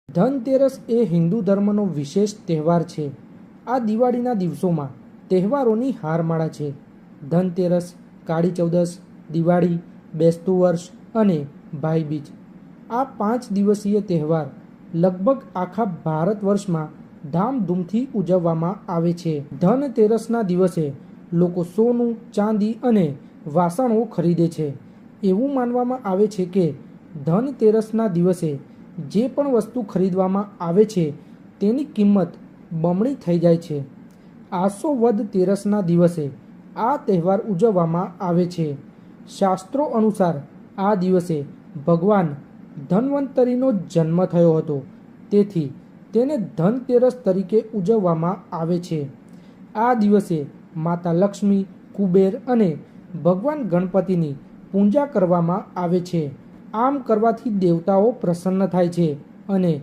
ધનતેરસ એ હિન્દુ ધર્મનો વિશેષ તહેવાર છે. આ દિવાળીના દિવસોમાં તહેવારોની હારમાળા છે. ધનતેરસ, કાળી ચૌદસ, દિવાળી, બેસતું વર્ષ અને ભાઈબીજ. આ 5 દિવસીય તહેવાર લગભગ આખા ભારત વર્ષમાં ધામધૂમથી ઉજવવામાં આવે છે. ધનતેરસના દિવસે લોકો સોનું, ચાંદી અને વાસણો ખરીદે છે. એવું માનવામાં આવે છે કે ધનતેરસના દિવસે જે પણ વસ્તુ ખરીદવામાં આવે છે તેની કિંમત બમણી થઈ જાય છે. આસો વદ તેરસના દિવસે આ તહેવાર ઉજવવામાં આવે છે. શાસ્ત્રો અનુસાર આ દિવસે ભગવાન ધન્વંતરીનો જન્મ થયો હતો, તેથી તેને ધનતેરસ તરીકે ઉજવવામાં આવે છે. આ દિવસે માતા લક્ષ્મી, કુબેર અને ભગવાન ગણપતિની પૂજા કરવામાં આવે છે. આમ કરવાથી દેવતાઓ પ્રસન્ન થાય છે અને